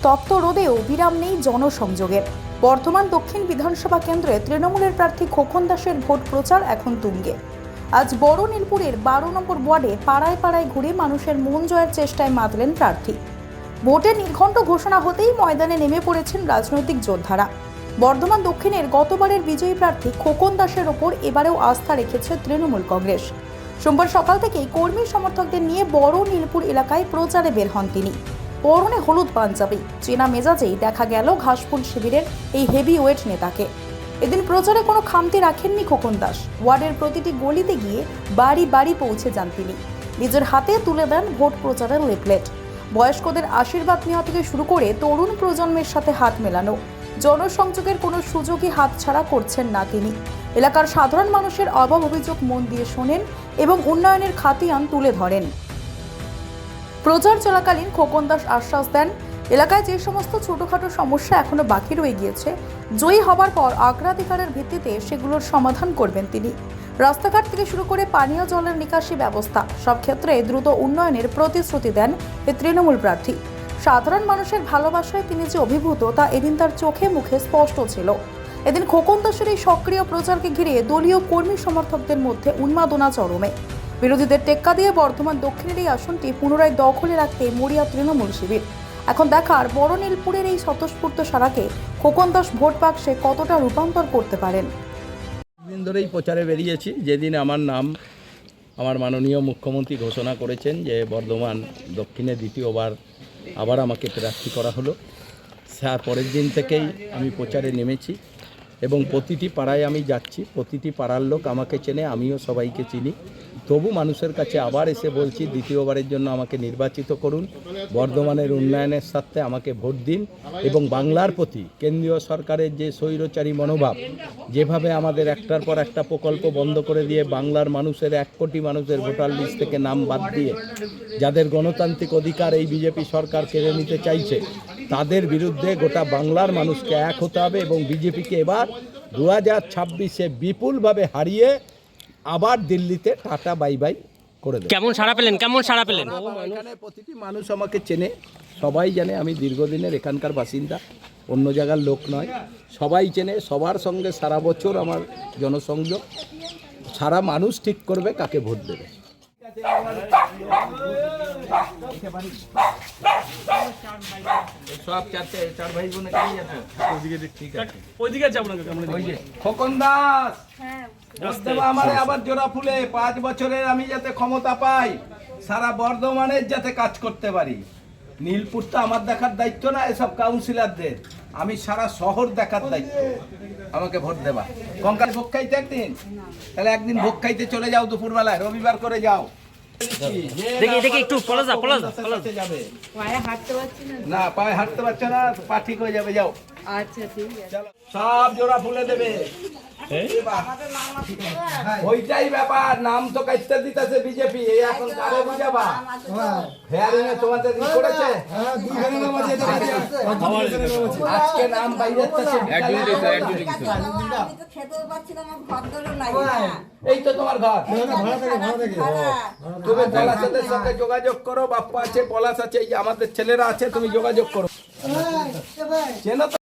তপ্ত রোদেও বিরাম নেই জনসংযোগের। বর্ধমান দক্ষিণ বিধানসভা কেন্দ্রে তৃণমূলের প্রার্থী খোকন দাসের ভোট প্রচার এখন তুঙ্গে। আজ বড় নীলপুরের 12 নম্বর ওয়ার্ডে পাড়ায় পাড়ায় ঘুরে মানুষের মন জয়ের চেষ্টায় মাতলেন প্রার্থী। ভোটের নির্ঘণ্ট ঘোষণা হতেই ময়দানে নেমে পড়েছেন রাজনৈতিক যোদ্ধারা। বর্ধমান দক্ষিণের গতবারের বিজয়ী প্রার্থী খোকন দাসের ওপর এবারেও আস্থা রেখেছে তৃণমূল কংগ্রেস। সোমবার সকাল থেকেই কর্মী সমর্থকদের নিয়ে বড় নীলপুর এলাকায় প্রচারে বের হন তিনি। পরনে হলুদ পাঞ্জাবি, চেনা মেজাজেই দেখা গেল ঘাসফুল শিবিরের এই হেভিওয়েট নেতাকে। এদিন প্রচারে কোনো খামতি রাখেননি খোকন দাস। ওয়ার্ডের প্রতিটি গলিতে গিয়ে বাড়ি বাড়ি পৌঁছে যান তিনি। নিজের হাতে তুলে দেন ভোট প্রচারের লিফলেট। বয়স্কদের আশীর্বাদ নেওয়া থেকে শুরু করে তরুণ প্রজন্মের সাথে হাত মেলানো, জনসংযোগের কোনো সুযোগই হাতছাড়া করছেন না তিনি। এলাকার সাধারণ মানুষের অভাব অভিযোগ মন দিয়ে শোনেন এবং উন্নয়নের খাতিয়ান তুলে ধরেন। প্রচার চলাকালীন খোকন দাস আশ্বাস দেন, এলাকায় যে সমস্ত ছোটখাটো সমস্যা এখনো বাকি রয়ে গিয়েছে, জয়ী হবার পর অগ্রাধিকারের ভিত্তিতে সেগুলোর সমাধান করবেন তিনি। রাস্তাঘাট থেকে শুরু করে পানীয় জলের নিকাশি ব্যবস্থা সব ক্ষেত্রে দ্রুত উন্নয়নের প্রতিশ্রুতি দেন এই তৃণমূল প্রার্থী। সাধারণ মানুষের ভালোবাসায় তিনি যে অভিভূত তা এদিন তার চোখে মুখে স্পষ্ট ছিল। এদিন খোকন দাসের এই সক্রিয় প্রচারকে ঘিরে দলীয় কর্মী সমর্থকদের মধ্যে উন্মাদনা চরমে। বিরোধীদের টেক্কা দিয়ে বর্ধমান দক্ষিণের এই আসনটি পুনরায় দখলে রাখতে মরিয়া তৃণমূল শিবির। এখন দেখার বড় নীলপুরের এই স্বতঃস্ফূর্ত সারাকে খোকন দাস ভোট বাক্সে কতটা রূপান্তর করতে পারেন। দিন ধরেই প্রচারে বেরিয়েছি। যেদিন আমার নাম আমার মাননীয় মুখ্যমন্ত্রী ঘোষণা করেছেন যে বর্ধমান দক্ষিণে দ্বিতীয়বার আবার আমাকে প্রার্থী করা হলো, তার পরের দিন থেকেই আমি প্রচারে নেমেছি এবং প্রতিটি পাড়ায় আমি যাচ্ছি। প্রতিটি পাড়ার লোক আমাকে চেনে, আমিও সবাইকে চিনি। তবু মানুষের কাছে আবার এসে বলছি, দ্বিতীয়বারের জন্য আমাকে নির্বাচিত করুন, বর্ধমানের উন্নয়নের স্বার্থে আমাকে ভোট দিন এবং বাংলার প্রতি কেন্দ্রীয় সরকারের যে স্বৈরচারী মনোভাব, যেভাবে আমাদের একটার পর একটা প্রকল্প বন্ধ করে দিয়ে বাংলার মানুষের 1 কোটি মানুষের ভোটার লিস্ট থেকে নাম বাদ দিয়ে যাদের গণতান্ত্রিক অধিকার এই বিজেপি সরকার কেড়ে নিতে চাইছে, তাদের বিরুদ্ধে গোটা বাংলার মানুষকে এক হতে হবে এবং বিজেপিকে এবার 2026-এ বিপুলভাবে হারিয়ে আবার দিল্লিতে টাটা বাই বাই করে দেবে। কেমন সাড়া পেলেন? এখানে প্রতিটি মানুষ আমাকে চেনে, সবাই জানে আমি দীর্ঘদিনের এখানকার বাসিন্দা, অন্য জায়গার লোক নয়। সবাই চেনে, সবার সঙ্গে সারা বছর আমার জনসংযোগ। সারা মানুষ ঠিক করবে কাকে ভোট দেবে। সব চার ভাই বোনে খোকন দাস আমারে আবার জোড়া ফুলে 5 বছরের আমি যাতে ক্ষমতা পাই, সারা বর্ধমানের যাতে কাজ করতে পারি। নীলপুরটা আমার দেখার দায়িত্ব না এসব কাউন্সিলরদের, আমি সারা শহর দেখার দায়িত্ব। আমাকে ভোট দেবা। কঙ্কাল ভোগ খাইতে একদিন, তাহলে একদিন ভোগ খাইতে চলে যাও দুপুরবেলায়, রবিবার করে যাও। দেখি একটু যাবে না, পায়ে হাঁটতে পারছো না, পা ঠিক হয়ে যাবে, যাও। আচ্ছা ঠিক আছে, সব জোড়া ফুলে দেবে। ওইটাই ব্যাপার, নাম তো কাটতে দিতেছে বিজেপি। এখন কারে বুঝাবা? হেয়ারিং এ তোমাদের কি করেছে? আজকে নাম বাইরে এই তো তোমার ঘর। তুমি পলাশদের সঙ্গে যোগাযোগ করো, বাপ্পা আছে, পলাশ আছে, এই যে আমাদের ছেলেরা আছে, তুমি যোগাযোগ করো। চেনো তো?